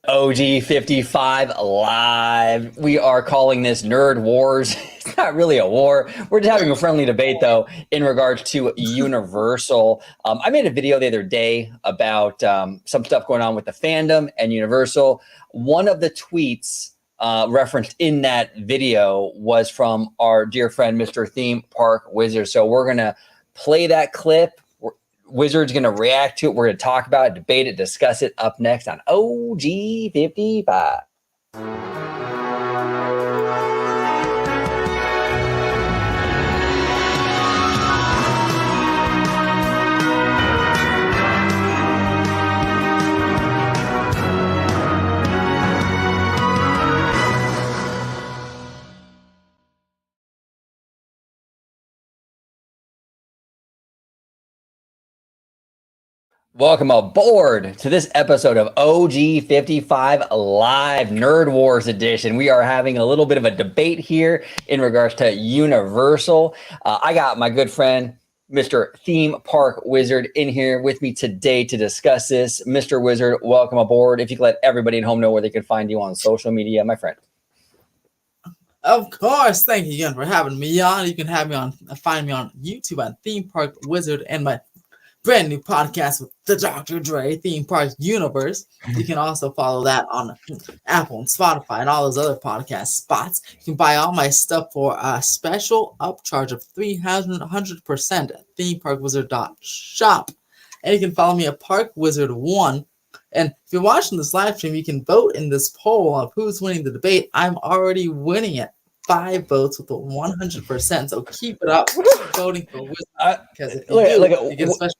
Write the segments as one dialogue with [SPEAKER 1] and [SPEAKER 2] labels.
[SPEAKER 1] OG55 live. We are calling this Nerd Wars. It's not really a war. We're just having a friendly debate, though, in regards to Universal. I made a video the other day about some stuff going on with the fandom and Universal. One of the tweets referenced in that video was from our dear friend, Mr. Theme Park Wizard. So we're going to play that clip. Wizard's going to react to it. We're going to talk about it, debate it, discuss it up next on OG55. Welcome aboard to this episode of OG55 Live Nerd Wars Edition. We are having a little bit of a debate here in regards to Universal. I got my good friend, Mr. Theme Park Wizard, in here with me today to discuss this. Mr. Wizard, welcome aboard. If you could let everybody at home know where they can find you on social media, my friend.
[SPEAKER 2] Of course. Thank you again for having me on. You can find me on YouTube at Theme Park Wizard and my brand new podcast with the Dr. Dre, Theme Park Universe. You can also follow that on Apple and Spotify and all those other podcast spots. You can buy all my stuff for a special upcharge of 300% at themeparkwizard.shop. And you can follow me at Park Wizard 1. And if you're watching this live stream, you can vote in this poll of who's winning the debate. I'm already winning it. 5 votes with a 100%. So keep it up voting for Wizard, because if you get a special.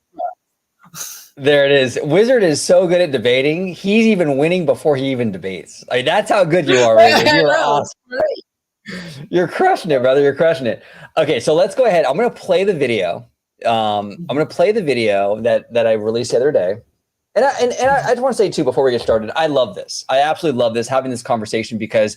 [SPEAKER 1] There it is. Wizard is so good at debating. He's even winning before he even debates. Like, that's how good you are, Wizard. You're awesome. You're crushing it, brother. You're crushing it. Okay, so let's go ahead. I'm going to play the video. I'm going to play the video that I released the other day. And I just want to say, too, before we get started, I love this. I absolutely love this, having this conversation, because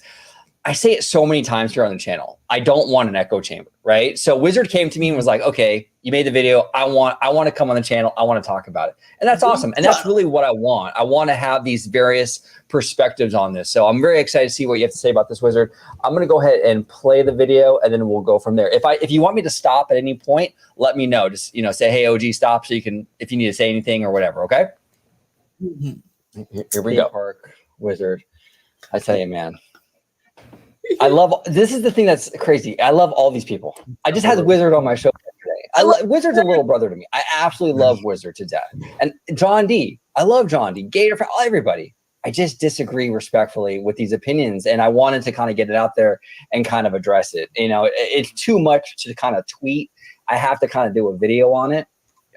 [SPEAKER 1] I say it so many times here on the channel. I don't want an echo chamber, right? So Wizard came to me and was like, okay, you made the video. I want to come on the channel. I want to talk about it. And that's awesome. And that's really what I want. I want to have these various perspectives on this. So I'm very excited to see what you have to say about this, Wizard. I'm going to go ahead and play the video, and then we'll go from there. If you want me to stop at any point, let me know. Just, say, hey, OG, stop, so you can, if you need to say anything or whatever, okay? Here we go. Park Wizard. I tell you, man. This is the thing that's crazy. I love all these people. I just had Wizard on my show yesterday. Wizard's a little brother to me. I absolutely love Wizard to death. And John D. I love John D. Gator, everybody. I just disagree respectfully with these opinions. And I wanted to kind of get it out there and kind of address it. It's too much to kind of tweet. I have to kind of do a video on it.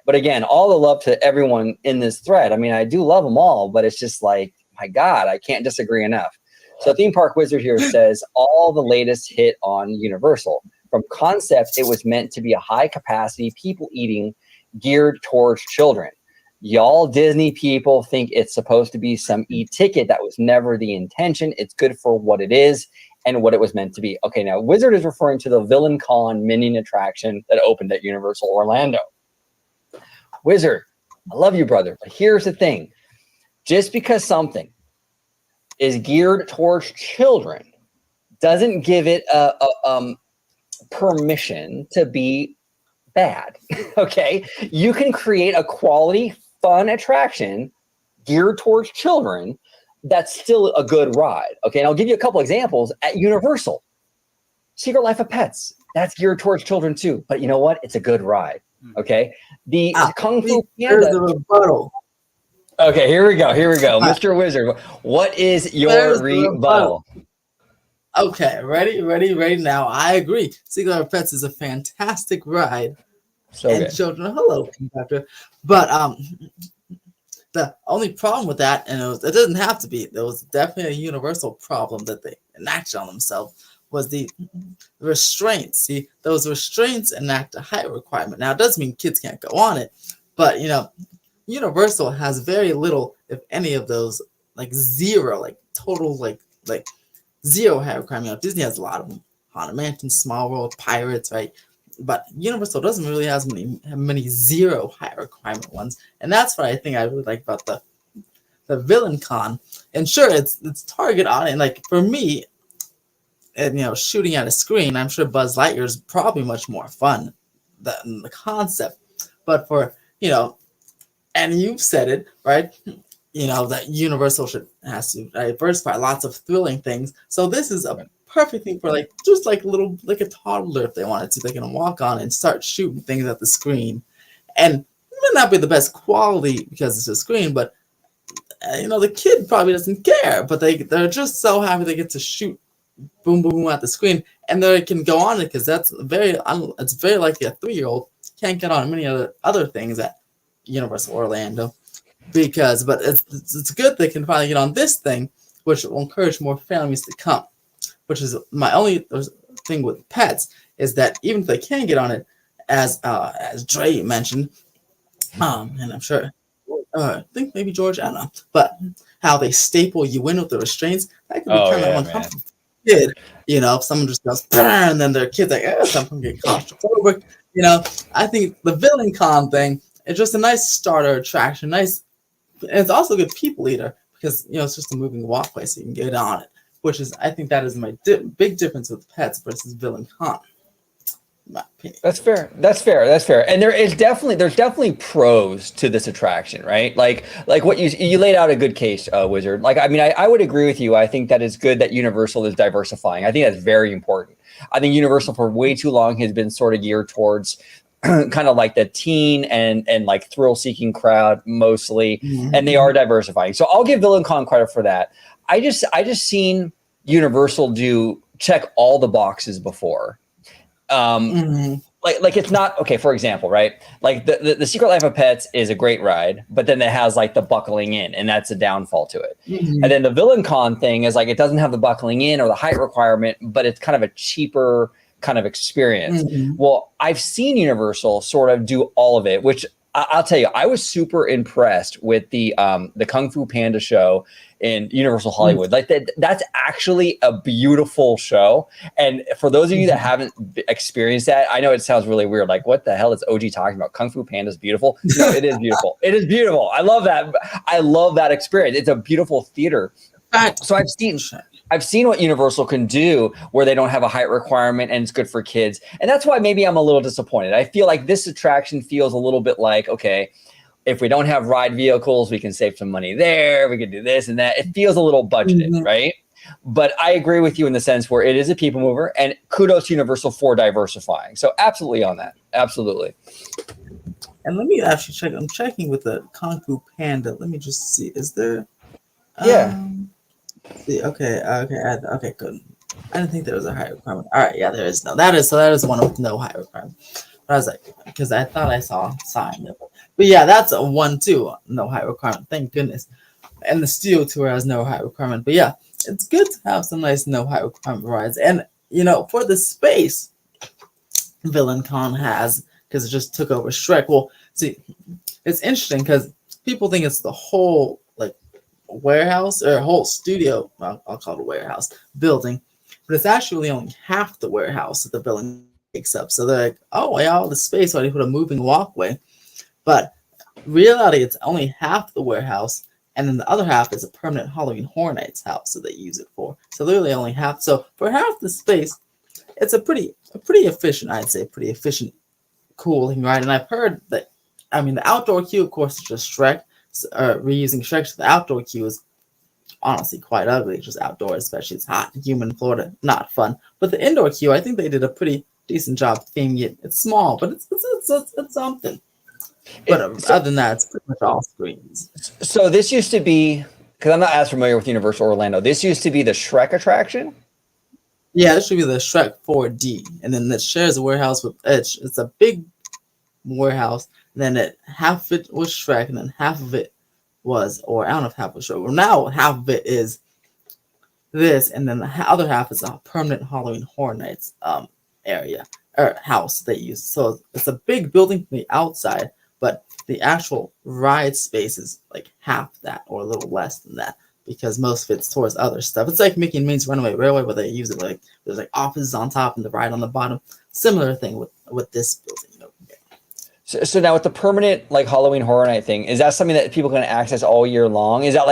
[SPEAKER 1] But again, all the love to everyone in this thread. I mean, I do love them all, but it's just like, my God, I can't disagree enough. So Theme Park Wizard here says, all the latest hit on Universal. From concept, it was meant to be a high-capacity, people-eating, geared towards children. Y'all Disney people think it's supposed to be some e-ticket. That was never the intention. It's good for what it is and what it was meant to be. Okay, now Wizard is referring to the Villain Con Minion attraction that opened at Universal Orlando. Wizard, I love you, brother, but here's the thing. Just because something is geared towards children doesn't give it a permission to be bad. Okay, you can create a quality, fun attraction geared towards children that's still a good ride. Okay, and I'll give you a couple examples. At Universal, Secret Life of Pets, that's geared towards children too, but you know what? It's a good ride. Okay, the Kung Fu Panda.
[SPEAKER 2] The rebuttal.
[SPEAKER 1] Okay, here we go. Mr. Wizard, what is your rebuttal?
[SPEAKER 2] Okay, ready now. I agree. Secret Life of Pets is a fantastic ride.
[SPEAKER 1] So
[SPEAKER 2] and
[SPEAKER 1] good.
[SPEAKER 2] Children, hello, Doctor. But the only problem with that, and it doesn't have to be, there was definitely a Universal problem that they enacted on themselves, was the restraints. See, those restraints enact a height requirement. Now, it doesn't mean kids can't go on it, but, Universal has very little, if any of those, like zero, like total, like zero height requirement. Disney has a lot of them. Haunted Mansion, Small World, Pirates, right? But Universal doesn't really have many zero height requirement ones. And that's what I think I really like about the the Villain Con. And sure, it's target audience. Like for me, and shooting at a screen, I'm sure Buzz Lightyear is probably much more fun than the concept. But for and you've said it, right? That Universal has to diversify lots of thrilling things. So this is a perfect thing for just a toddler, if they wanted to. They can walk on and start shooting things at the screen. And it may not be the best quality because it's a screen, but the kid probably doesn't care. But they're just so happy they get to shoot boom, boom, boom at the screen, and they can go on it because it's very likely a 3-year-old can't get on many other things at Universal Orlando. But it's good they can finally get on this thing, which will encourage more families to come. Which is my only thing with pets, is that even if they can get on it, as Dre mentioned, and I'm sure, I think maybe George, I don't know, but how they staple you in with the restraints, that could be kind of uncomfortable. Kid, if someone just goes, and then their kid's like, someone get claustrophobic. I think the Villain Con thing is just a nice starter attraction, nice. It's also a good people eater because it's just a moving walkway, so you can get on it. I think that is my big difference with pets versus Villain Con. In my opinion.
[SPEAKER 1] That's fair. And there's definitely pros to this attraction, right? Like what you laid out a good case, Wizard. I would agree with you. I think that it's good that Universal is diversifying. I think that's very important. I think Universal for way too long has been sort of geared towards kind of like the teen and like thrill-seeking crowd mostly, and they are diversifying. So I'll give Villain Con credit for that. I just seen Universal check all the boxes before. Like it's not okay. For example, right? Like the Secret Life of Pets is a great ride, but then it has like the buckling in, and that's a downfall to it. And then the Villain Con thing is like it doesn't have the buckling in or the height requirement, but it's kind of a cheaper kind of experience. Well, I've seen Universal sort of do all of it, which I'll tell you, I was super impressed with the Kung Fu Panda show in Universal Hollywood. Like that's actually a beautiful show. And for those of you that haven't experienced that, I know it sounds really weird. Like, what the hell is OG talking about? Kung Fu Panda's beautiful. No, it is beautiful. It is beautiful. I love that. I love that experience. It's a beautiful theater. So I've seen what Universal can do where they don't have a height requirement and it's good for kids. And that's why maybe I'm a little disappointed. I feel like this attraction feels a little bit like, okay, if we don't have ride vehicles, we can save some money there. We can do this and that. It feels a little budgeted, right? But I agree with you in the sense where it is a people mover, and kudos to Universal for diversifying. So absolutely on that. Absolutely.
[SPEAKER 2] And let me actually check. I'm checking with the Kung Fu Panda. Let me just see. Is there? See, okay, good. I didn't think there was a height requirement. All right, yeah, there is no. That is one with no height requirement. But I was like, because I thought I saw a sign. But yeah, that's a 1 too. No height requirement. Thank goodness. And the Steel Tour has no height requirement. But yeah, it's good to have some nice no height requirement rides. And for the space, Villain Con has, because it just took over Shrek. Well, see, it's interesting because people think it's the whole warehouse or whole studio. Well, I'll call it a warehouse building, but it's actually only half the warehouse that the building takes up. So they're like, oh, yeah, all the space, why do you put a moving walkway? But reality, it's only half the warehouse, and then the other half is a permanent Halloween Horror Nights house that they use it for. So literally only half. So for half the space, it's a pretty efficient, I'd say, pretty efficient, cooling ride. And I've heard that, the outdoor queue, of course, is just Shrek. Reusing Shrek. So the outdoor queue is honestly quite ugly. It's just outdoors, especially it's hot, humid in Florida, not fun. But the indoor queue, I think they did a pretty decent job theming it. It's small, but it's something. But other than that, it's pretty much all screens.
[SPEAKER 1] So this used to be, because I'm not as familiar with Universal Orlando, this used to be the Shrek attraction?
[SPEAKER 2] Yeah, this should be the Shrek 4D. And then it shares a warehouse with Edge. It's a big warehouse. And then half of it was Shrek, and then half of it was, or I don't know if half was Shrek. Well, now half of it is this, and then the other half is a permanent Halloween Horror Nights area or house they use. So it's a big building from the outside, but the actual ride space is like half that or a little less than that because most of it's towards other stuff. It's like Mickey and Minnie's Runaway Railway where they use it like there's like offices on top and the ride on the bottom. Similar thing with this building.
[SPEAKER 1] So now with the permanent like Halloween Horror Night thing, is that something that people can access all year long? Is that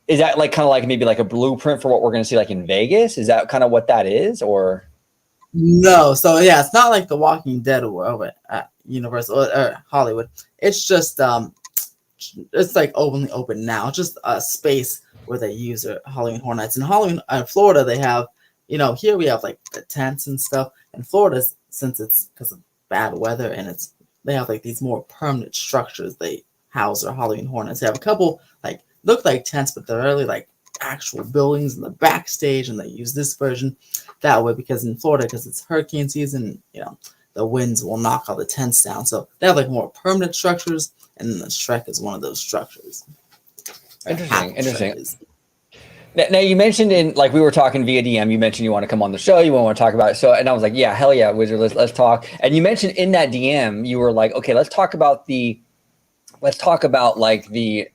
[SPEAKER 1] is that like kind of like maybe like a blueprint for what we're going to see like in Vegas? Is that kind of what that is, or?
[SPEAKER 2] No, so yeah, it's not like the Walking Dead over at Universal or Hollywood. It's just it's like open now. It's just a space where they use Halloween Horror Nights. In Florida, they have, here we have like the tents and stuff. In Florida, since it's because of bad weather and they have like these more permanent structures they house their Halloween Horror Nights. They have a couple like look like tents, but they're really like actual buildings in the backstage, and they use this version that way because in Florida, because it's hurricane season, the winds will knock all the tents down. So they have like more permanent structures, and then the Shrek is one of those structures.
[SPEAKER 1] Interesting. Now you mentioned we were talking via DM, you mentioned you want to come on the show, you want to talk about it. So, and I was like, yeah, hell yeah, Wizard, let's talk. And you mentioned in that DM, you were like, okay, let's talk about like the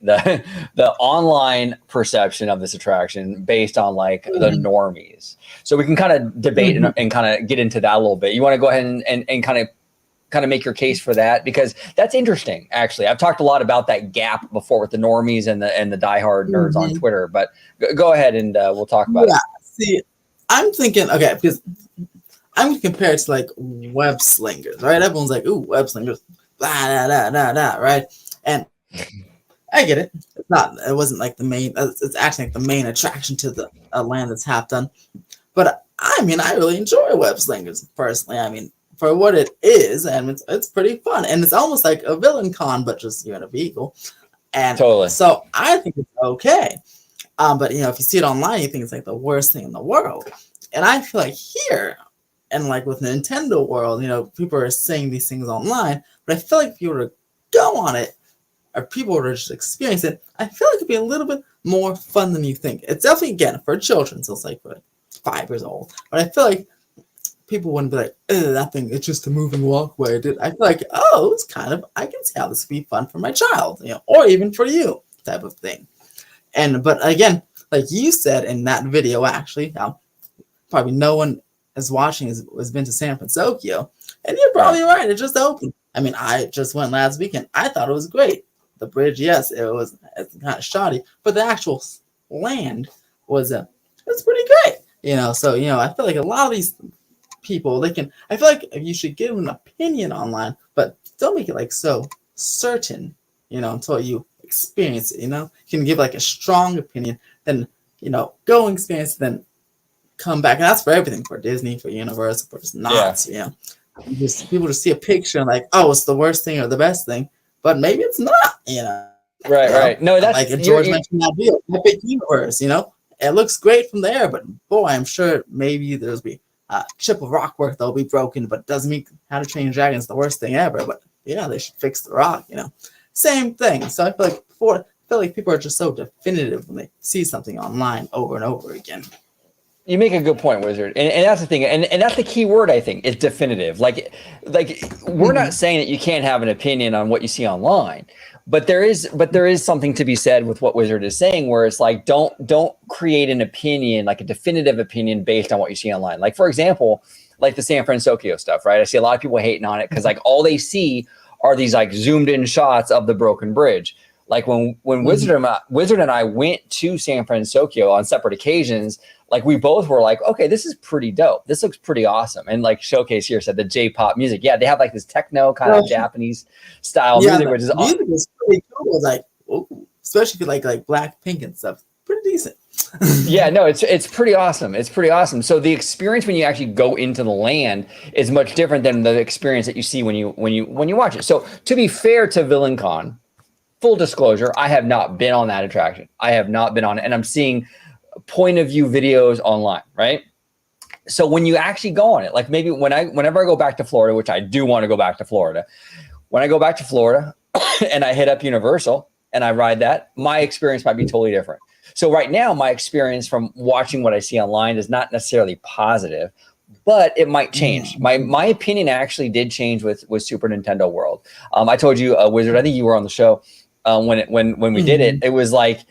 [SPEAKER 1] online perception of this attraction based on like the normies. So we can kind of debate and kind of get into that a little bit. You want to go ahead and kind of make your case for that, because that's interesting. Actually, I've talked a lot about that gap before with the normies and the diehard nerds on Twitter, but go ahead and we'll talk about it.
[SPEAKER 2] See, I'm thinking, okay, because I'm going to compare it to like web slingers, right? Everyone's like, ooh, web slingers, blah, da, da, da, da, right? And I get it. It wasn't like the main, it's actually like the main attraction to the land that's half done. But I mean, I really enjoy web slingers personally. I mean, for what it is, and it's pretty fun. And it's almost like a villain con, but just you're in a vehicle. And totally. So I think it's okay. But if you see it online, you think it's like the worst thing in the world. And I feel like here, and like with Nintendo World, people are saying these things online, but I feel like if you were to go on it, or people were to just experience it, I feel like it'd be a little bit more fun than you think. It's definitely, again, for children, so it's like for 5 years old. But I feel like people wouldn't be like, that thing, it's just a moving walkway. Dude. I feel like, it's kind of, I can see how this would be fun for my child, or even for you, type of thing. But again, like you said in that video, actually, probably no one is watching has been to San Francisco, and you're probably right. It just opened. I mean, I just went last weekend. I thought it was great. The bridge, yes, it's kind of shoddy, but the actual land was pretty great. So I feel like a lot of these people, I feel like you should give them an opinion online, but don't make it like so certain, until you experience it. You can give like a strong opinion, then go and experience it, then come back. And that's for everything, for Disney, for Universal, for just not. People just see a picture and like, it's the worst thing or the best thing, but maybe it's not.
[SPEAKER 1] Right. No, that's
[SPEAKER 2] like George mentioned that deal, Epic Universe. It looks great from there, but boy, I'm sure maybe there's be a chip of rock work that'll be broken, but doesn't mean How to Train Your Dragon is the worst thing ever. But they should fix the rock. Same thing. So I feel like people are just so definitive when they see something online over and over again.
[SPEAKER 1] You make a good point, Wizard, and that's the thing, and that's the key word, I think, is definitive. Like we're not saying that you can't have an opinion on what you see online, but there is something to be said with what Wizard is saying, where it's like don't create an opinion, like a definitive opinion based on what you see online. Like for example, like the San Francisco stuff, right? I see a lot of people hating on it because like all they see are these like zoomed in shots of the broken bridge. Like when Wizard and I went to San Francisco on separate occasions, like we both were like, okay, this is pretty dope. This looks pretty awesome. And like Showcase here said the J-pop music. Yeah, they have like this techno kind of Japanese style music, which is
[SPEAKER 2] music awesome. Is pretty cool. Like, especially if you like Blackpink and stuff. Pretty decent.
[SPEAKER 1] Yeah, no, it's pretty awesome. It's pretty awesome. So the experience when you actually go into the land is much different than the experience that you see when you watch it. So to be fair to VillainCon, full disclosure, I have not been on that attraction. I have not been on it, and I'm seeing point of view videos online, right? So when you actually go on it, like maybe whenever I go back to Florida, which I do want to go back to Florida, when I go back to Florida and I hit up Universal and I ride that, my experience might be totally different. So right now, my experience from watching what I see online is not necessarily positive, but it might change. My opinion actually did change with Super Nintendo World. I told you, Wizard, I think you were on the show when we did it. It was like,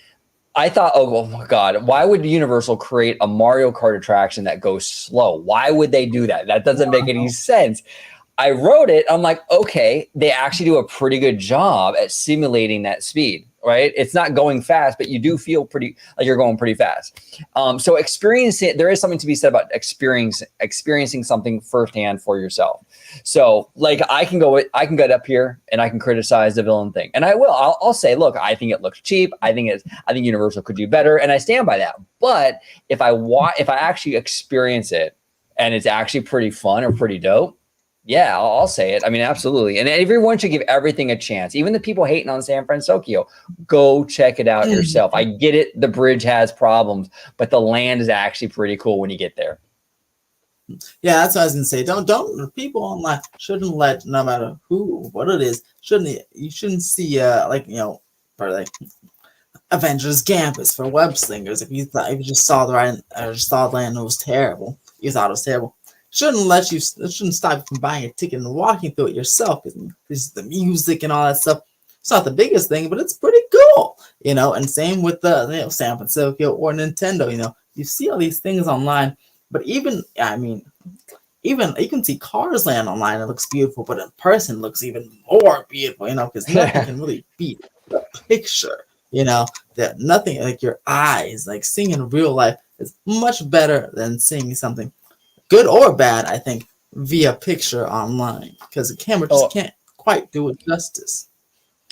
[SPEAKER 1] I thought, oh my God, why would Universal create a Mario Kart attraction that goes slow? Why would they do that? That doesn't make any sense. I wrote it. I'm like, okay, they actually do a pretty good job at simulating that speed, right? It's not going fast, but you do feel pretty like you're going pretty fast. So experiencing, there is something to be said about experiencing something firsthand for yourself. So like I can get up here and I can criticize the villain thing, and I will. I'll say, look, I think it looks cheap. I think Universal could do better, and I stand by that. But if I actually experience it and it's actually pretty fun or pretty dope, yeah, I'll say it. I mean, absolutely. And everyone should give everything a chance. Even the people hating on San Francisco, go check it out yourself. I get it. The bridge has problems, but the land is actually pretty cool when you get there.
[SPEAKER 2] Yeah, that's what I was gonna say. Don't people online shouldn't let, no matter what it is, you shouldn't see for like Avengers Campus for web slingers. If you just saw the land and it was terrible, you thought it was terrible. It shouldn't stop you from buying a ticket and walking through it yourself, because the music and all that stuff. It's not the biggest thing, but it's pretty cool, And same with the San Francisco or Nintendo. You see all these things online, but even you can see Cars Land online. It looks beautiful, but in person, it looks even more beautiful. Because nothing can really beat the picture. That nothing like your eyes, like seeing in real life, is much better than seeing something, good or bad, I think, via picture online, because the camera just can't quite do it justice.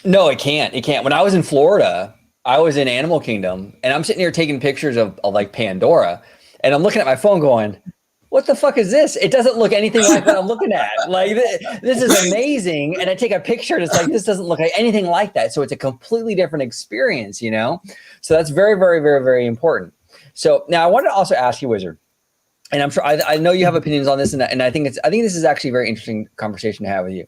[SPEAKER 1] No, it can't. It can't. When I was in Florida, I was in Animal Kingdom, and I'm sitting here taking pictures of like Pandora, and I'm looking at my phone going, what the fuck is this? It doesn't look anything like what I'm looking at. Like, this is amazing. And I take a picture and it's like, this doesn't look like anything like that. So it's a completely different experience, So that's very, very, very, very important. So now I wanted to also ask you, Wizard, and I'm sure I know you have opinions on this, and I think this is actually a very interesting conversation to have with you.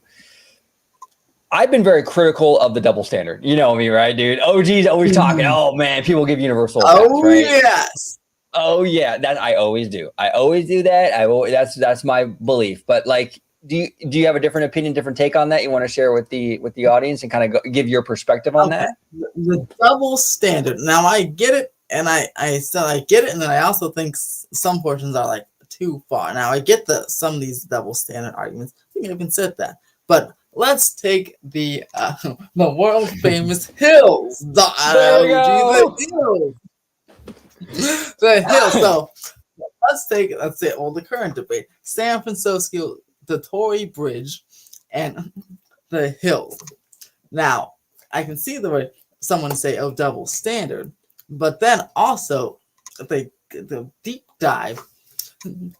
[SPEAKER 1] I've been very critical of the double standard. You know me, right, dude? OG's always talking. Oh man, people give Universal effects, right?
[SPEAKER 2] Yes.
[SPEAKER 1] Oh yeah, that I always do. I always do that. That's my belief. But like, do you have a different opinion, different take on that? You want to share with the audience and kind of give your perspective on that?
[SPEAKER 2] The double standard. Now I get it, and I get it, and then I also think some portions are like too far. Now I get some of these double standard arguments. I think I can set that, but let's take the world famous hills.
[SPEAKER 1] There we go.
[SPEAKER 2] The hills. So let's say the current debate: San Francisco, the Torrey Bridge, and the hills. Now I can see the way someone say, "Oh, double standard," but then also the deep dive.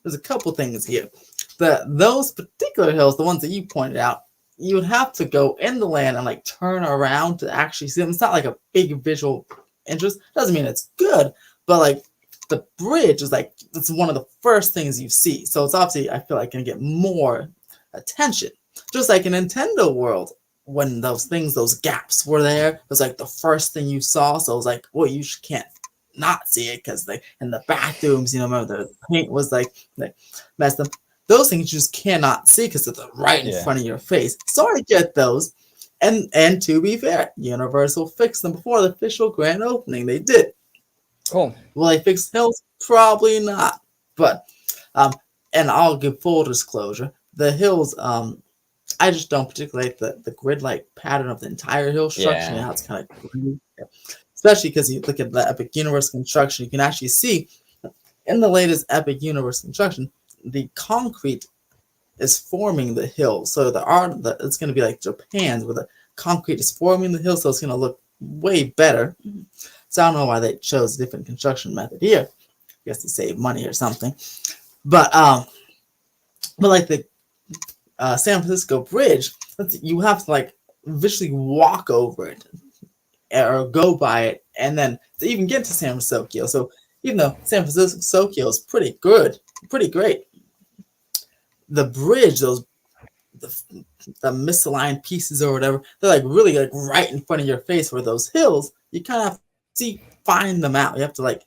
[SPEAKER 2] There's a couple things here. Those particular hills, the ones that you pointed out, you would have to go in the land and like turn around to actually see them. It's not like a big visual interest. Doesn't mean it's good, but like the bridge is like, it's one of the first things you see. So it's obviously, I feel like, going to get more attention. Just like in Nintendo World, when those gaps were there, it was like the first thing you saw. So it was like, well, you can't not see it, because in the bathrooms, remember the paint was like messed up. Those things you just cannot see because it's right in front of your face. So I get those. And to be fair, Universal fixed them before the official grand opening. They did.
[SPEAKER 1] Cool.
[SPEAKER 2] Will they fix hills? Probably not. But and I'll give full disclosure. The hills, I just don't particularly like the grid-like pattern of the entire hill structure. How it's kind of gritty. Especially because you look at the Epic Universe construction, you can actually see in the latest Epic Universe construction, the concrete is forming the hill. So it's going to be like Japan's, where the concrete is forming the hill, so it's going to look way better. So I don't know why they chose a different construction method here. I guess to save money or something. But like the San Francisco Bridge, you have to like visually walk over it or go by it, and then to even get to San Francisco. So even though San Francisco is pretty good, pretty great, the bridge, the misaligned pieces or whatever, they're like really like right in front of your face. Where those hills, you kind of have to find them out. You have to like,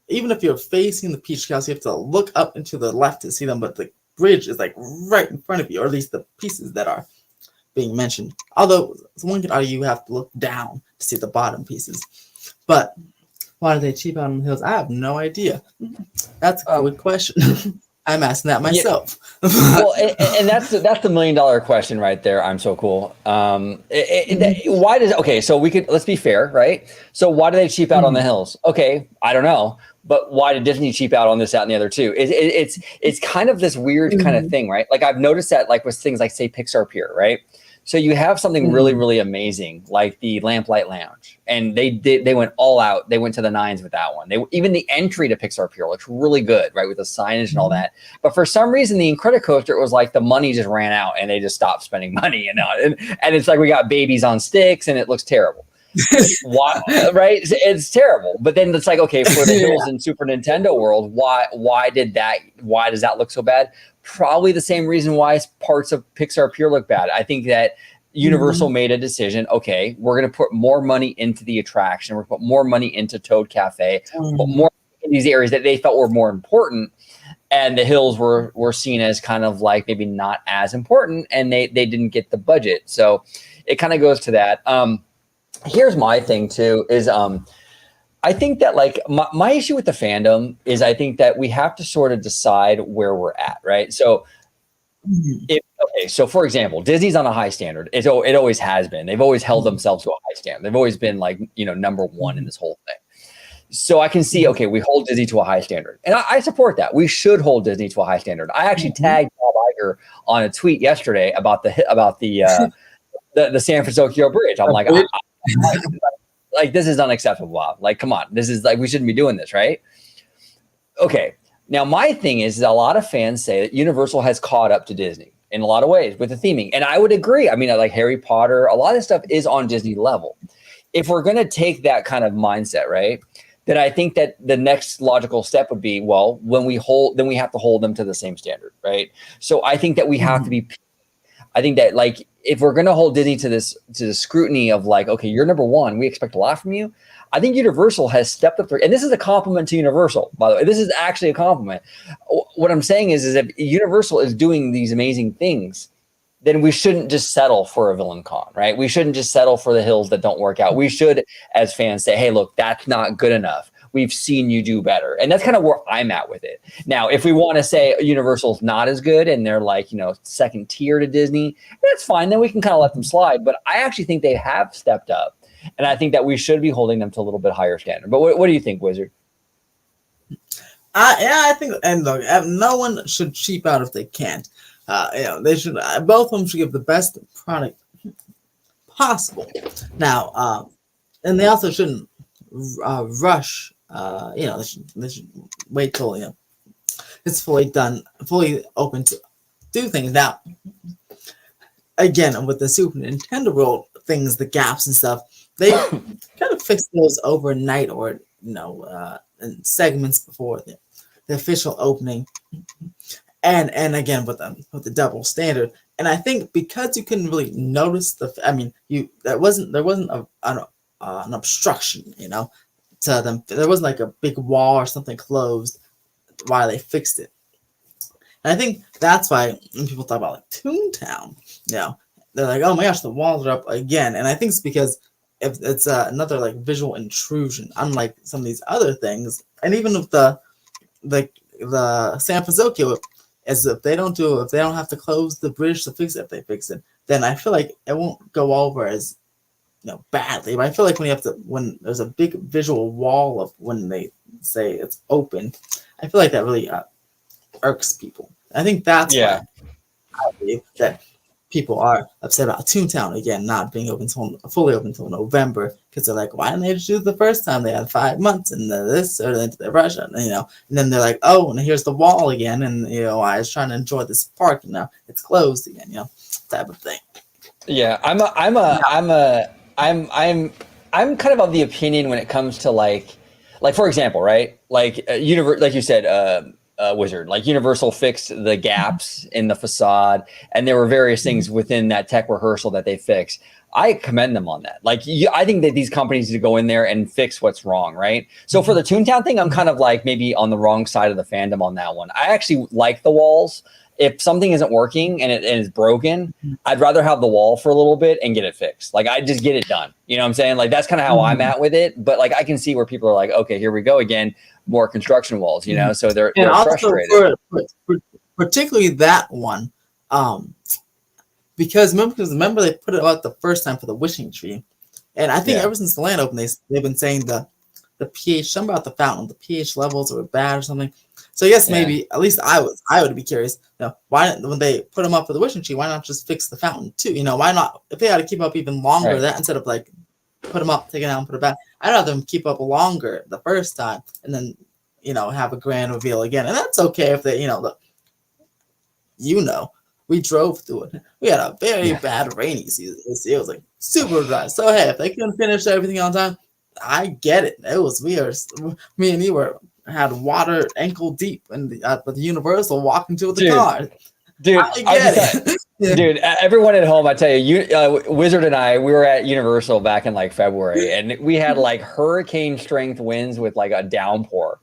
[SPEAKER 2] even if you're facing the Peach House, you have to look up and to the left to see them. But the bridge is like right in front of you, or at least the pieces that are being mentioned. Although someone could argue you have to look down to see the bottom pieces. But why do they cheap out on the hills? I have no idea. That's a good question. I'm asking that myself.
[SPEAKER 1] Well, and that's the $1 million question right there. I'm so cool. Why does so let's be fair, right? So why do they cheap out on the hills? Okay, I don't know, but why did Disney cheap out on this, that, and the other too? It's kind of this weird kind of thing, right? Like I've noticed that like with things like say Pixar Pier, right? So you have something really, really amazing like the Lamplight Lounge, and they went all out. They went to the nines with that one. Even the entry to Pixar Pier looks really good, right, with the signage and all that. But for some reason, the Incredicoaster, it was like the money just ran out, and they just stopped spending money, and it's like we got babies on sticks, and it looks terrible. Why, right? It's terrible. But then it's like, okay, for the hills in Super Nintendo world, why does that look so bad? Probably the same reason why parts of Pixar Pier look bad. I think that Universal made a decision. Okay, we're going to put more money into the attraction. We're going to put more money into Toad Cafe, but more in these areas that they felt were more important. And the hills were seen as kind of like maybe not as important, and they didn't get the budget. So it kind of goes to that. Here's my thing too is I think that like my issue with the fandom is I think that we have to sort of decide where we're at, right? So so for example, Disney's on a high standard. It always has been. They've always held themselves to a high standard. They've always been like, number one in this whole thing. So I can see, okay, we hold Disney to a high standard. And I support that. We should hold Disney to a high standard. I actually tagged Bob Iger on a tweet yesterday about the San Francisco Bridge. I'm like, like this is unacceptable, Bob. Like, come on, this is like we shouldn't be doing this, right? Okay. Now, my thing is that a lot of fans say that Universal has caught up to Disney in a lot of ways with the theming, and I would agree. I mean, like Harry Potter, a lot of stuff is on Disney level. If we're going to take that kind of mindset, right, then I think that the next logical step would be, well, then we have to hold them to the same standard, right? So I think that we have to be. I think that like if we're going to hold Disney to the scrutiny of like, okay, you're number one, we expect a lot from you. I think Universal has stepped up there, and this is a compliment to Universal, by the way. This is actually a compliment. What I'm saying is if Universal is doing these amazing things, then we shouldn't just settle for a villain con, right? We shouldn't just settle for the hills that don't work out. We should, as fans, say, hey, look, that's not good enough. We've seen you do better. And that's kind of where I'm at with it. Now, if we want to say Universal's not as good and they're like, second tier to Disney, that's fine. Then we can kind of let them slide. But I actually think they have stepped up. And I think that we should be holding them to a little bit higher standard. But what do you think, Wizard?
[SPEAKER 2] I think, and look, no one should cheap out if they can't. They should. Both of them should give the best product possible. Now, and they also shouldn't rush. They should wait till it's fully done, fully open to do things. Now, again, with the Super Nintendo world things, the gaps and stuff, they kind of fix those overnight or in segments before the official opening. And again with the double standard, and I think because you couldn't really notice there wasn't an obstruction, to them. There wasn't like a big wall or something closed while they fixed it. And I think that's why when people talk about like Toontown, they're like, oh my gosh, the walls are up again. And I think it's because if it's another like visual intrusion, unlike some of these other things, and even with the San Francisco. Is if they don't have to close the bridge to fix it, if they fix it, then I feel like it won't go over as badly. But I feel like when there's a big visual wall of when they say it's open, I feel like that really irks people. I think that's why I believe that people are upset about Toontown again not being fully open until November, because they're like, why didn't they just do it the first time? They had 5 months and this or the Russia, and then they're like, oh, and here's the wall again, and I was trying to enjoy this park and now it's closed again, type of thing.
[SPEAKER 1] Yeah, I'm kind of the opinion when it comes to like for example, right? Like like you said, Wizard, like Universal fixed the gaps in the facade, and there were various things within that tech rehearsal that they fixed. I commend them on that. Like, I think that these companies need to go in there and fix what's wrong, right? So for the Toontown thing, I'm kind of like maybe on the wrong side of the fandom on that one. I actually like the walls. If something isn't working and it is broken, I'd rather have the wall for a little bit and get it fixed. Like, I just get it done. You know what I'm saying? Like, that's kind of how I'm at with it. But like, I can see where people are like, okay, here we go again, more construction walls, you know? So they're frustrated.
[SPEAKER 2] For particularly that one, because remember they put it out the first time for the wishing tree. And I think ever since the land opened, they've been saying the pH, something about the fountain, the pH levels were bad or something. So I guess maybe at least I would be curious. You know, why when they put them up for the wishing tree, why not just fix the fountain too? You know, why not if they had to keep up even longer that instead of like put them up, take it out, and put it back? I'd rather them keep up longer the first time and then have a grand reveal again. And that's okay if they look. We drove through it. We had a very bad rainy season. It was like super dry. So hey, if they couldn't finish everything on time, I get it. It was weird. Me and you had water ankle deep in the Universal walking to the car.
[SPEAKER 1] Dude, dude, everyone at home, I tell you, Wizard and I, we were at Universal back in like February, and we had like hurricane strength winds with like a downpour.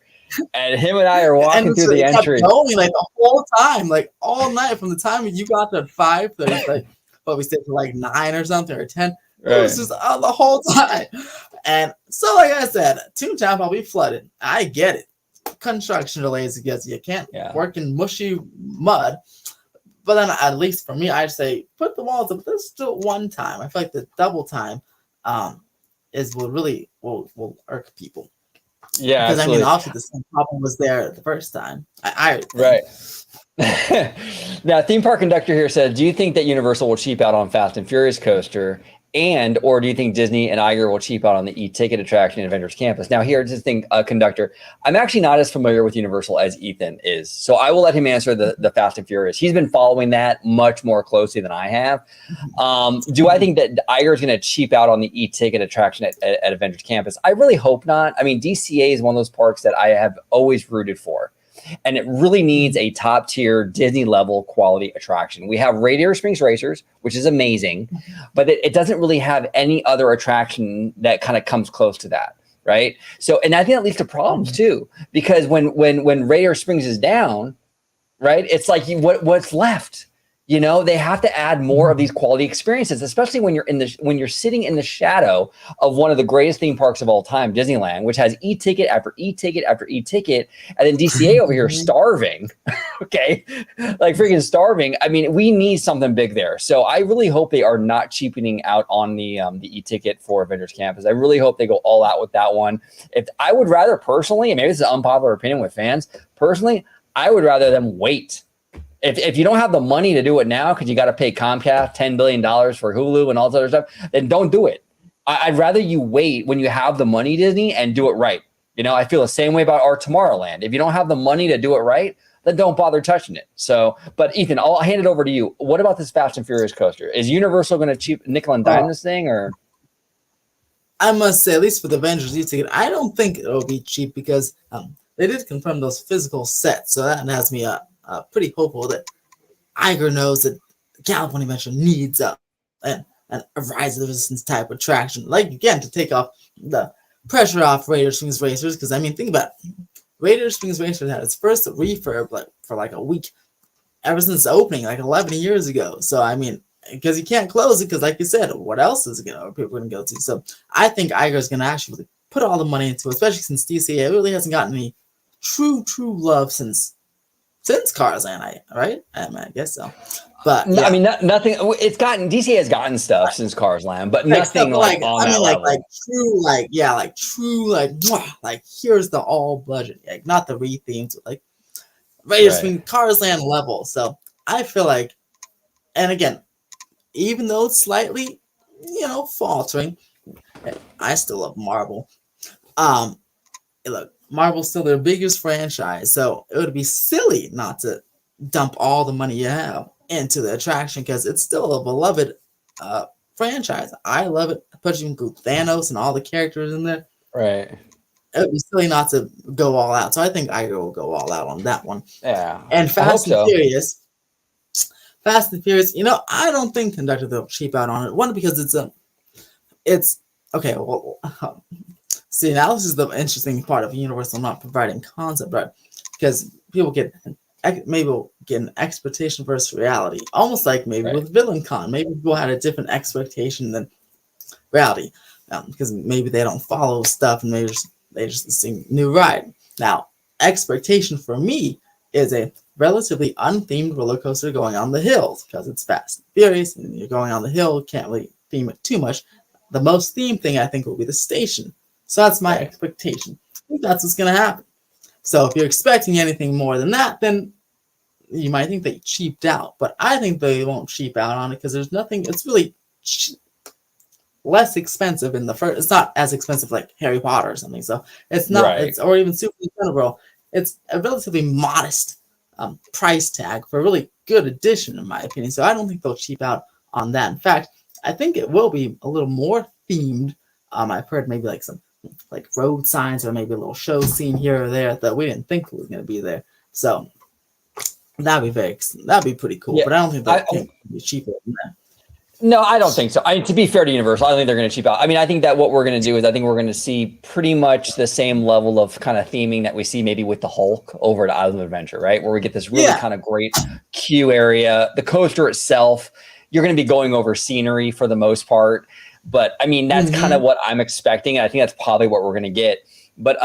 [SPEAKER 1] And him and I are walking through the entry.
[SPEAKER 2] Going like the whole time, like all night from the time you got there at 5:30, like we stayed for like 9 or something or 10. It was just the whole time. And so, like I said, Toontown probably flooded. I get it. Construction delays because you can't work in mushy mud. But then at least for me, I'd say put the walls up. Let's do it one time. I feel like the double time is what really will irk people.
[SPEAKER 1] Yeah,
[SPEAKER 2] because I mean, obviously the same problem was there the first time.
[SPEAKER 1] Right. Now, theme park conductor here said, do you think that Universal will cheap out on Fast and Furious coaster, or do you think Disney and Iger will cheap out on the e-ticket attraction in Avengers Campus? Now, here's the thing, conductor. I'm actually not as familiar with Universal as Ethan is, so I will let him answer the Fast and Furious. He's been following that much more closely than I have. Do I think that Iger is going to cheap out on the e-ticket attraction at Avengers Campus? I really hope not. I mean, DCA is one of those parks that I have always rooted for. And it really needs a top tier Disney level quality attraction. We have Radiator Springs Racers, which is amazing, but it doesn't really have any other attraction that kind of comes close to that. Right. So, and I think that leads to problems too, because when Radiator Springs is down, right, it's like what's left. You know, they have to add more of these quality experiences, especially when you're sitting in the shadow of one of the greatest theme parks of all time, Disneyland, which has e-ticket after e-ticket after e-ticket, and then DCA over here starving. Okay, like freaking starving. I mean, we need something big there. So I really hope they are not cheapening out on the e-ticket for Avengers Campus. I really hope they go all out with that one. If I would rather personally, and maybe this is an unpopular opinion with fans, personally, I would rather them wait. If you don't have the money to do it now because you got to pay Comcast $10 billion for Hulu and all this other stuff, then don't do it. I'd rather you wait when you have the money, Disney, and do it right. You know, I feel the same way about our Tomorrowland. If you don't have the money to do it right, then don't bother touching it. So, but Ethan, I'll hand it over to you. What about this Fast and Furious coaster? Is Universal going to cheap nickel and dime this thing, or?
[SPEAKER 2] I must say, at least for the Avengers e-ticket, I don't think it'll be cheap because they did confirm those physical sets, so that has me pretty hopeful that Iger knows that the California Adventure needs a Rise of the Resistance type attraction, like again to take off the pressure off Radiator Springs Racers. Because I mean, think about it. Radiator Springs Racers had its first refurb for like a week ever since opening, like 11 years ago. So I mean, because you can't close it, because like you said, what else is people going to go to? So I think Iger is going to actually put all the money into it, especially since DCA really hasn't gotten any true love since Cars Land, right? I guess so. But yeah.
[SPEAKER 1] I mean, nothing. It's gotten DCA has gotten stuff since Cars Land, but nothing like on that level.
[SPEAKER 2] Like here's the all budget, like not the rethemed, like Raiders from Cars Land level. So I feel like, and again, even though it's slightly, faltering, I still love Marvel. Look, Marvel's still their biggest franchise, so it would be silly not to dump all the money you have into the attraction because it's still a beloved franchise. I love it, especially with Thanos and all the characters in there.
[SPEAKER 1] Right.
[SPEAKER 2] It would be silly not to go all out. So I think Iger will go all out on that one.
[SPEAKER 1] Yeah.
[SPEAKER 2] And Fast and Furious, I don't think Conductor will cheap out on it. One, because it's it's okay. Well, see, now this is the interesting part of Universal not providing concept, right? Because people get an expectation versus reality, almost like maybe with VillainCon. Maybe people had a different expectation than reality, because maybe they don't follow stuff and they just sing new ride. Now, expectation for me is a relatively unthemed roller coaster going on the hills because it's fast and furious and you're going on the hill, can't really theme it too much. The most themed thing I think will be the station. So that's my expectation. I think that's what's going to happen. So if you're expecting anything more than that, then you might think they cheaped out. But I think they won't cheap out on it because there's nothing, it's really less expensive in the first. It's not as expensive like Harry Potter or something. So it's not, it's or even Super Nintendo World. It's a relatively modest price tag for a really good addition, in my opinion. So I don't think they'll cheap out on that. In fact, I think it will be a little more themed. I've heard maybe like some like road signs or maybe a little show scene here or there that we didn't think was going to be there. So that'd be pretty cool. But I don't think that can be cheaper than that.
[SPEAKER 1] No, I don't think so. To be fair to Universal, I don't think they're going to cheap out. I mean, I think that what we're going to do is I think we're going to see pretty much the same level of kind of theming that we see maybe with the Hulk over at Island of Adventure, right? Where we get this really kind of great queue area. The coaster itself, you're going to be going over scenery for the most part. But I mean, that's kind of what I'm expecting. And I think that's probably what we're going to get. But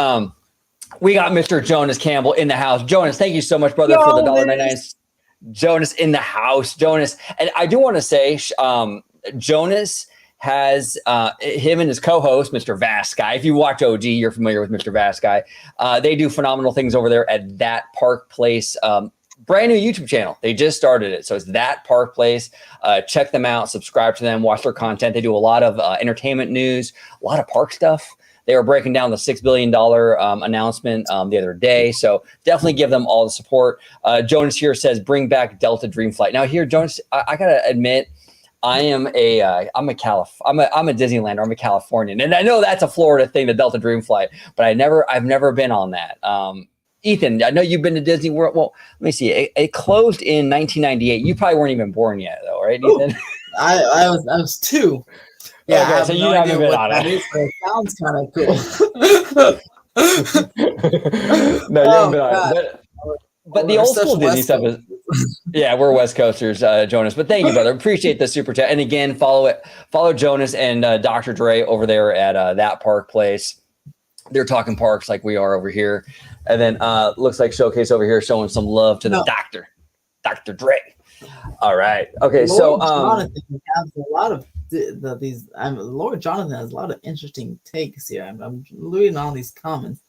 [SPEAKER 1] we got Mr. Jonas Campbell in the house. Jonas, thank you so much, brother, for the $1.99. Jonas in the house. Jonas. And I do want to say, Jonas has him and his co-host, Mr. VashSky. If you watch OG, you're familiar with Mr. VashSky. They do phenomenal things over there at That Park Place. Brand new YouTube channel. They just started it. So it's That Park Place. Check them out, subscribe to them, watch their content. They do a lot of entertainment news, a lot of park stuff. They were breaking down the $6 billion announcement the other day. So definitely give them all the support. Jonas here says, bring back Delta Dream Flight. Now here, Jonas, I got to admit, I'm a Disneylander. I'm a Californian. And I know that's a Florida thing, the Delta Dream Flight, but I've never been on that. Ethan, I know you've been to Disney World. Well, let me see. It closed in 1998. You probably weren't even born yet, though, right, Ethan?
[SPEAKER 2] I was 2. Yeah,
[SPEAKER 1] okay, so you haven't been on it.
[SPEAKER 2] It sounds kind of cool.
[SPEAKER 1] No, you haven't been on it. But the old school Disney stuff is, we're West Coasters, Jonas. But thank you, brother. Appreciate the super chat. And again, follow Jonas and Dr. Dre over there at That Park Place. They're talking parks like we are over here. And then looks like Showcase over here showing some love to the doctor, Dr. Dre. All right. Okay.
[SPEAKER 2] Lord Jonathan has a lot of Lord Jonathan has a lot of interesting takes here. I'm reading all these comments.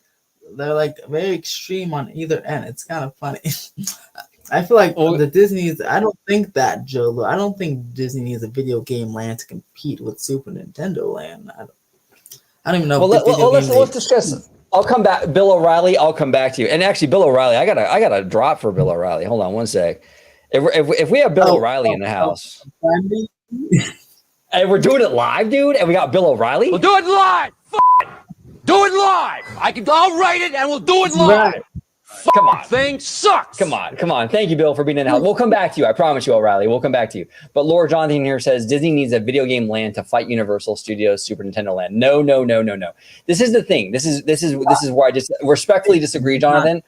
[SPEAKER 2] They're like very extreme on either end. It's kind of funny. I feel like the Disney's. I don't think that Joe. I don't think Disney needs a video game land to compete with Super Nintendo Land. I don't even know.
[SPEAKER 1] Well, let's discuss. I'll come back, Bill O'Reilly. I'll come back to you. And actually, Bill O'Reilly, I got a drop for Bill O'Reilly. Hold on one sec. If we have Bill O'Reilly in the house, and we're doing it live, dude, and we got Bill O'Reilly,
[SPEAKER 3] we'll do it live. Do it live. I'll write it and we'll do it live.
[SPEAKER 1] Right. Come on.
[SPEAKER 3] Thing sucks.
[SPEAKER 1] Come on. Thank you, Bill, for being in the house. We'll come back to you. I promise you, O'Reilly. We'll come back to you. But Lord Jonathan here says Disney needs a video game land to fight Universal Studios Super Nintendo Land. No. This is the thing. This is where I just respectfully disagree, Jonathan.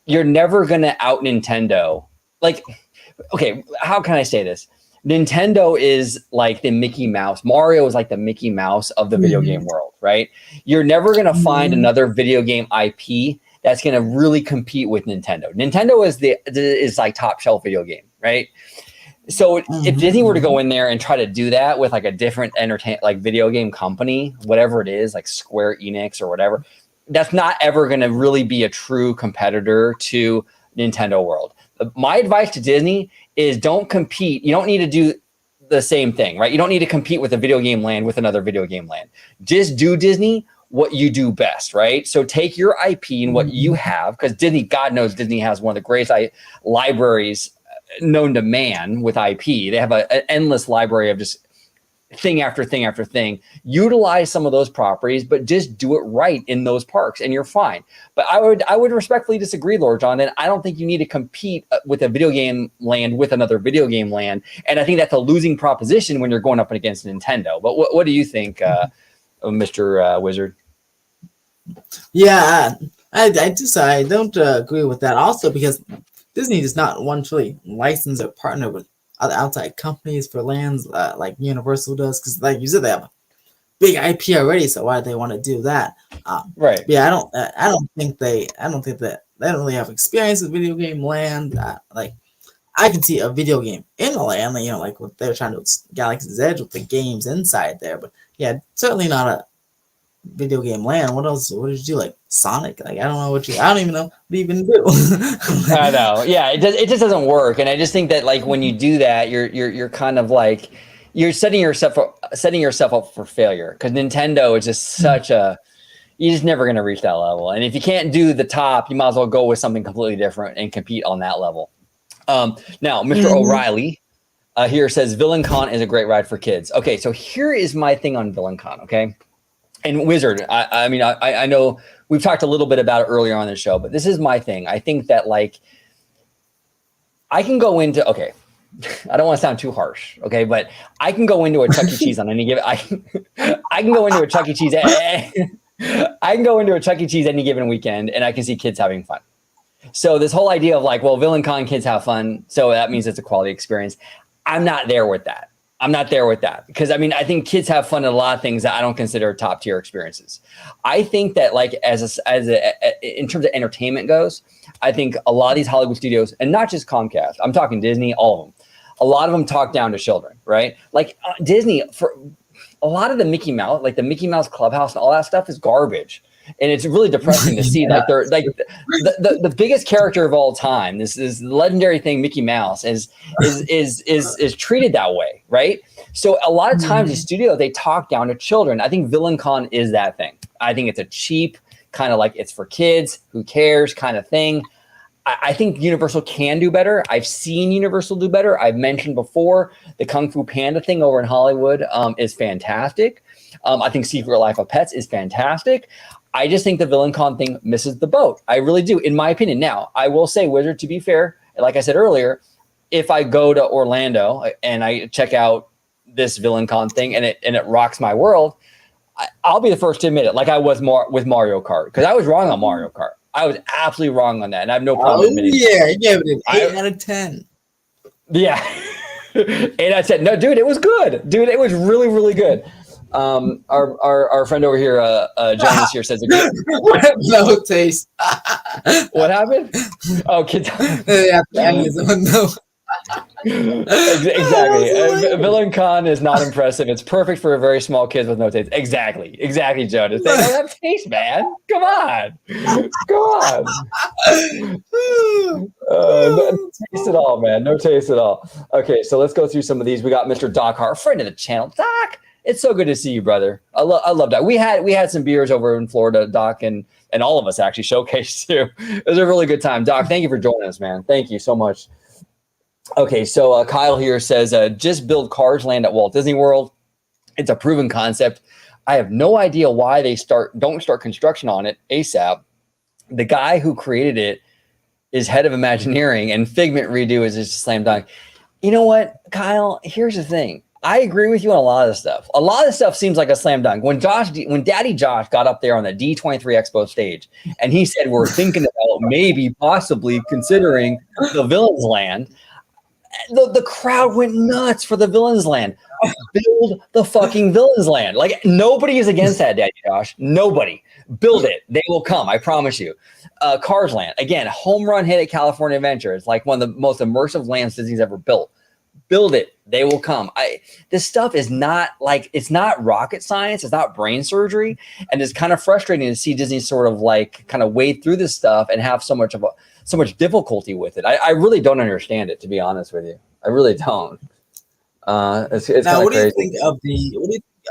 [SPEAKER 1] You're never gonna out Nintendo. Like, okay, how can I say this? Nintendo is like the Mickey Mouse. Mario is like the Mickey Mouse of the video game world, right? You're never gonna find another video game IP that's going to really compete with Nintendo. Nintendo is like top shelf video game, right? So if Disney were to go in there and try to do that with like a different video game company, whatever it is, like Square Enix or whatever, that's not ever going to really be a true competitor to Nintendo World. My advice to Disney is don't compete. You don't need to do the same thing, right? You don't need to compete with a video game land with another video game land. Just do Disney what you do best, right? So take your IP and what you have, because Disney, God knows Disney has one of the greatest libraries known to man with IP. They have an endless library of just thing after thing after thing. Utilize some of those properties, but just do it right in those parks, and you're fine. But I would respectfully disagree, Lord John. And I don't think you need to compete with a video game land with another video game land. And I think that's a losing proposition when you're going up against Nintendo. But what do you think, Mr. Wizard?
[SPEAKER 2] Yeah, I don't agree with that. Also, because Disney does not want to really license or partner with other outside companies for lands like Universal does, because like you said, they have a big IP already. So why do they want to do that?
[SPEAKER 1] Right.
[SPEAKER 2] Yeah, I don't think that they don't really have experience with video game land. Like I can see a video game in the land, you know, like what they're trying to do with Galaxy's Edge with the games inside there. But yeah, certainly not a video game land. What else? What did you do? Like Sonic? Like I don't even know what you even do.
[SPEAKER 1] I know. Yeah, it just doesn't work. And I just think that like when you do that, you're kind of like you're setting yourself up for failure, because Nintendo is just such a you're just never going to reach that level. And if you can't do the top, you might as well go with something completely different and compete on that level. Now, Mr. O'Reilly here says VillainCon is a great ride for kids. Okay, so here is my thing on VillainCon. Okay. And Wizard, I mean, I know we've talked a little bit about it earlier on the show, but this is my thing. I think that like I can go into, okay, I don't want to sound too harsh, okay, but I can go into a Chuck E. Cheese on any given, I can go into a Chuck E. Cheese, I can go into a Chuck E. Cheese any given weekend, and I can see kids having fun. So this whole idea of like, well, VillainCon kids have fun, so that means it's a quality experience. I'm not there with that. Because I mean, I think kids have fun at a lot of things that I don't consider top tier experiences. I think that like in terms of entertainment goes, I think a lot of these Hollywood studios, and not just Comcast, I'm talking Disney, all of them, a lot of them talk down to children, right? Like Disney, for a lot of the Mickey Mouse, like the Mickey Mouse Clubhouse and all that stuff is garbage. And it's really depressing to see like they're like the biggest character of all time. This legendary thing, Mickey Mouse, is treated that way, right? So a lot of times the studio, they talk down to children. I think VillainCon is that thing. I think it's a cheap kind of like it's for kids, who cares kind of thing. I think Universal can do better. I've seen Universal do better. I've mentioned before the Kung Fu Panda thing over in Hollywood is fantastic. I think Secret Life of Pets is fantastic. I just think the VillainCon thing misses the boat. I really do, in my opinion. Now, I will say, Wizard, to be fair, like I said earlier, if I go to Orlando and I check out this VillainCon thing and it rocks my world, I'll be the first to admit it, like I was with Mario Kart, because I was wrong on Mario Kart. I was absolutely wrong on that, and I have no problem admitting
[SPEAKER 2] yeah, you gave it an 8 out of 10.
[SPEAKER 1] Yeah. 8 out of 10. No, dude, it was good. Dude, it was really, really good. Our friend over here, Jonas here says
[SPEAKER 2] no taste.
[SPEAKER 1] What happened? Oh, kids. Exactly. VillainCon is not impressive. It's perfect for very small kids with no taste. Exactly, Jonas. They don't have taste, man. Come on. No taste at all, man. No taste at all. Okay, so let's go through some of these. We got Mr. Doc Hart, friend of the channel. Doc, it's so good to see you, brother. I love Doc. We had some beers over in Florida, Doc, and all of us actually showcased too. It was a really good time. Doc, thank you for joining us, man. Thank you so much. Okay, so Kyle here says, just build Cars Land at Walt Disney World. It's a proven concept. I have no idea why they don't start construction on it ASAP. The guy who created it is head of Imagineering, and Figment redo is just a slam dunk. You know what, Kyle? Here's the thing. I agree with you on a lot of the stuff. A lot of the stuff seems like a slam dunk. When Daddy Josh got up there on the D23 Expo stage and he said, we're thinking about maybe possibly considering the Villains Land, the crowd went nuts for the Villains Land. Build the fucking Villains Land. Like, nobody is against that, Daddy Josh. Nobody. Build it. They will come. I promise you. Cars Land. Again, home run hit at California Adventure. It's like one of the most immersive lands Disney's ever built. Build it. They will come. This stuff is not like, it's not rocket science. It's not brain surgery. And it's kind of frustrating to see Disney sort of like kind of wade through this stuff and have so much difficulty with it. I really don't understand it, to be honest with you. I really don't. It's
[SPEAKER 2] now, what do
[SPEAKER 1] crazy.
[SPEAKER 2] you think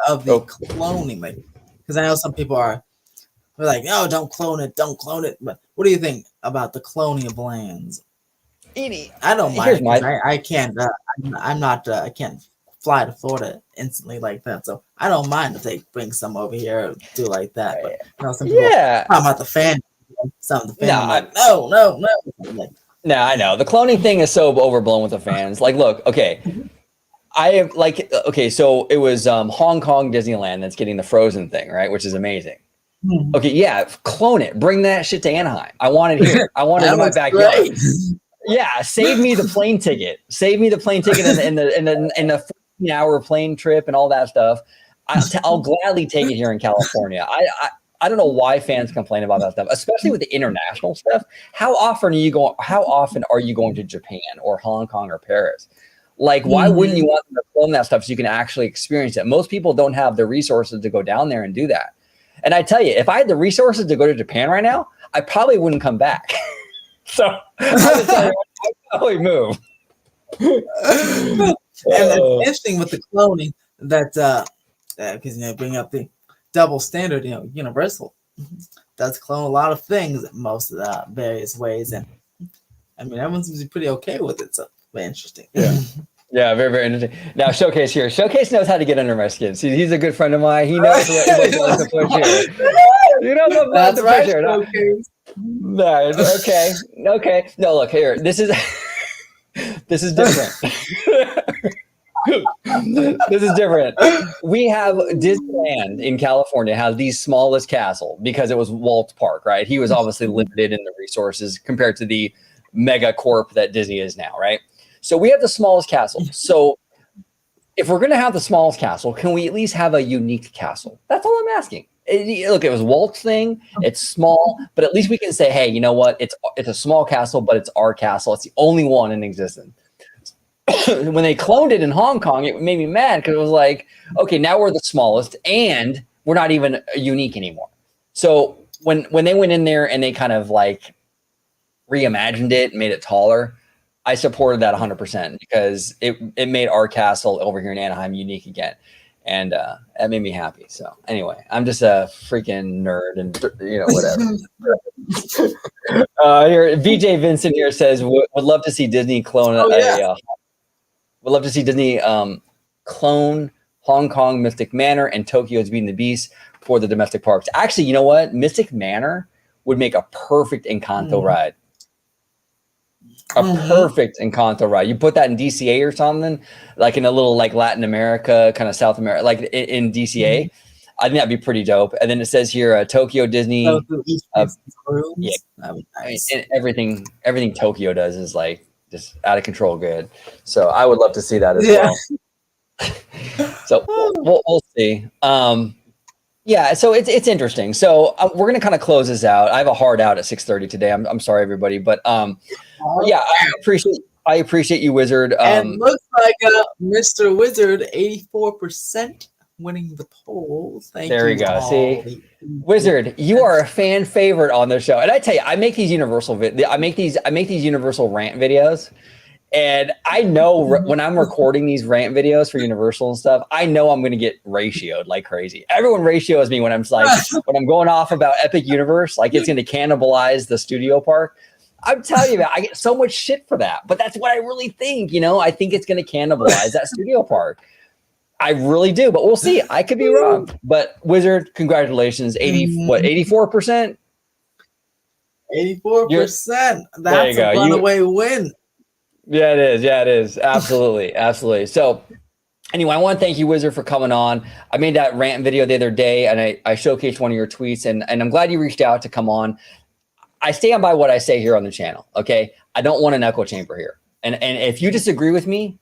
[SPEAKER 2] of the cloning? Like, because I know some people are like, "Oh, don't clone it." But what do you think about the cloning of lands? I don't mind. I can't. I can't fly to Florida instantly like that. So I don't mind if they bring some over here or do like that. But some people talking about the fan. Some of the fans, like, no. Like,
[SPEAKER 1] no, I know the cloning thing is so overblown with the fans. Like, look, okay. So it was Hong Kong Disneyland that's getting the Frozen thing, right? Which is amazing. Okay, yeah, clone it. Bring that shit to Anaheim. I want it here. I want it in my backyard. Great. Yeah, save me the plane ticket. Save me the plane ticket in the 14-hour plane trip and all that stuff. I'll gladly take it here in California. I don't know why fans complain about that stuff, especially with the international stuff. How often are you going to Japan or Hong Kong or Paris? Like, why wouldn't you want them to film that stuff so you can actually experience it? Most people don't have the resources to go down there and do that. And I tell you, if I had the resources to go to Japan right now, I probably wouldn't come back. So I'd probably move.
[SPEAKER 2] And it's interesting with the cloning that, because bring up the double standard, Universal does clone a lot of things in most of the various ways, and I mean everyone seems to be pretty okay with it. So very interesting.
[SPEAKER 1] Yeah, very, very interesting. Now, Showcase here. Showcase knows how to get under my skin. See, he's a good friend of mine. He knows what to push here. You know what to push here. No, okay. No, look here. This is different. This is different. We have Disneyland in California has the smallest castle because it was Walt Park, right? He was obviously limited in the resources compared to the mega corp that Disney is now, right? So we have the smallest castle. So if we're going to have the smallest castle, can we at least have a unique castle? That's all I'm asking. Look, it was Walt's thing. It's small, but at least we can say, hey, you know what? It's a small castle, but it's our castle. It's the only one in existence. When they cloned it in Hong Kong, it made me mad because it was like, okay, now we're the smallest and we're not even unique anymore. So when they went in there and they kind of like reimagined it and made it taller, I supported that 100% because it made our castle over here in Anaheim unique again. And that made me happy. So anyway, I'm just a freaking nerd and, whatever. Here, VJ Vincent here says, would love to see Disney clone would love to see Disney clone Hong Kong Mystic Manor and Tokyo's Beauty and the Beast for the domestic parks. Actually, you know what? Mystic Manor would make a perfect Encanto ride. Perfect Encanto ride. You put that in DCA or something, like in a little like Latin America, kind of South America, like in DCA. I think that'd be pretty dope. And then it says here, Tokyo Disney. Nice. And everything Tokyo does is like just out of control good. So I would love to see that as well. So we'll see. Yeah, so it's interesting. So we're gonna kind of close this out. I have a hard out at 6:30 today. I'm sorry, everybody, but yeah, I appreciate you, Wizard.
[SPEAKER 2] And looks like Mr. Wizard 84% winning the polls. Thank you.
[SPEAKER 1] There we go. See, Wizard, you are a fan favorite on the show, and I tell you, I make these Universal Universal rant videos. And I know when I'm recording these rant videos for Universal and stuff, I know I'm going to get ratioed like crazy. Everyone ratios me when I'm when I'm going off about Epic Universe, like it's going to cannibalize the studio park. I'm telling you, man, I get so much shit for that. But that's what I really think. I think it's going to cannibalize that studio park. I really do, but we'll see. I could be wrong. But Wizard, congratulations, 84%.
[SPEAKER 2] 84%. That's a runaway win.
[SPEAKER 1] Yeah, it is. Absolutely. Absolutely. So anyway, I want to thank you, Wizard, for coming on. I made that rant video the other day and I showcased one of your tweets and I'm glad you reached out to come on. I stand by what I say here on the channel. Okay. I don't want an echo chamber here. And if you disagree with me,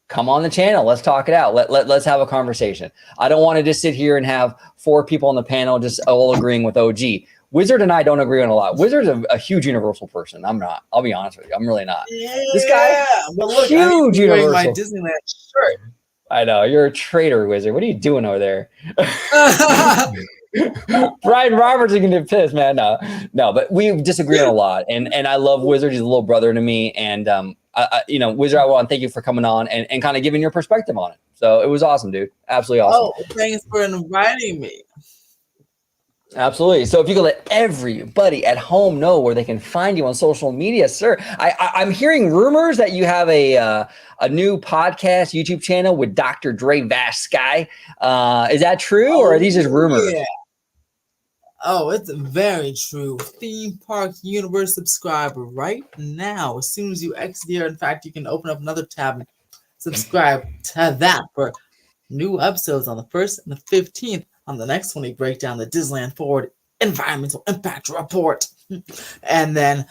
[SPEAKER 1] come on the channel. Let's talk it out. Let's have a conversation. I don't want to just sit here and have 4 people on the panel just all agreeing with OG. Wizard and I don't agree on a lot. Wizard's a huge Universal person. I'm not. I'll be honest with you. I'm really not.
[SPEAKER 2] Yeah,
[SPEAKER 1] this guy,
[SPEAKER 2] but look,
[SPEAKER 1] huge Universal.
[SPEAKER 2] My Disneyland shirt.
[SPEAKER 1] I know. You're a traitor, Wizard. What are you doing over there? Brian Roberts is going to be pissed, man. No, but we disagree on a lot. And I love Wizard. He's a little brother to me. And, Wizard, I want to thank you for coming on and kind of giving your perspective on it. So it was awesome, dude. Absolutely awesome.
[SPEAKER 2] Oh, thanks for inviting me.
[SPEAKER 1] Absolutely. So if you could let everybody at home know where they can find you on social media, sir. I'm hearing rumors that you have a new podcast YouTube channel with Dr. Dre VashSky. Is that true, or are these just rumors?
[SPEAKER 2] Yeah. Oh, it's very true. Theme Park Universe subscriber right now. As soon as you exit here, in fact, you can open up another tab and subscribe to that for new episodes on the 1st and the 15th. On the next one, we break down the Disneyland Forward Environmental Impact Report. And then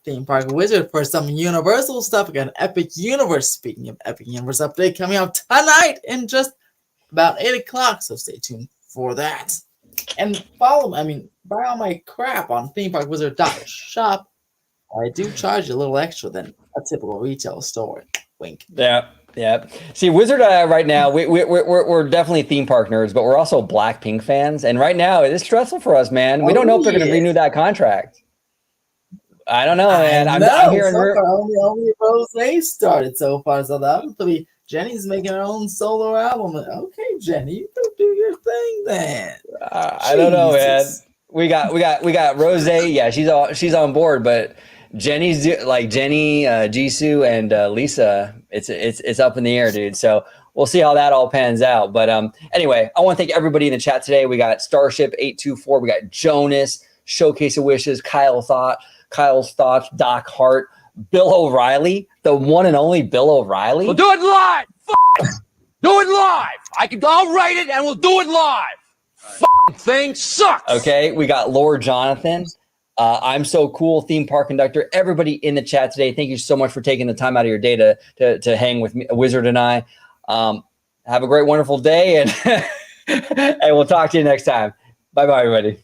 [SPEAKER 2] Theme Park Wizard for some Universal stuff. We got an Epic Universe. Speaking of Epic Universe update coming out tonight in just about 8 o'clock. So stay tuned for that. And buy all my crap on themeparkwizard.shop. I do charge you a little extra than a typical retail store. Wink.
[SPEAKER 1] Yeah. See, Wizard right now, we're definitely theme park nerds, but we're also Blackpink fans. And right now, it's stressful for us, man. We don't know if they're going to renew that contract. I don't know, man. I'm hearing
[SPEAKER 2] only Rose started so far. So that would be Jenny's making her own solo album. Okay, Jenny, you go do your thing then.
[SPEAKER 1] I don't know, man. We got Rose. Yeah, she's on board, but Jenny's Jenny, Jisoo, and Lisa. It's up in the air, dude. So we'll see how that all pans out. But anyway, I want to thank everybody in the chat today. We got Starship 824. We got Jonas, Showcase of Wishes, Kyle's Thoughts, Doc Hart, Bill O'Reilly, the one and only Bill O'Reilly.
[SPEAKER 3] We'll do it live. Do it live. I'll write it and we'll do it live. Thing sucks.
[SPEAKER 1] Okay, we got Lord Jonathan. I'm so cool, theme park conductor. Everybody in the chat today, thank you so much for taking the time out of your day to hang with me, Wizard and I. Have a great, wonderful day, and and we'll talk to you next time. Bye, everybody.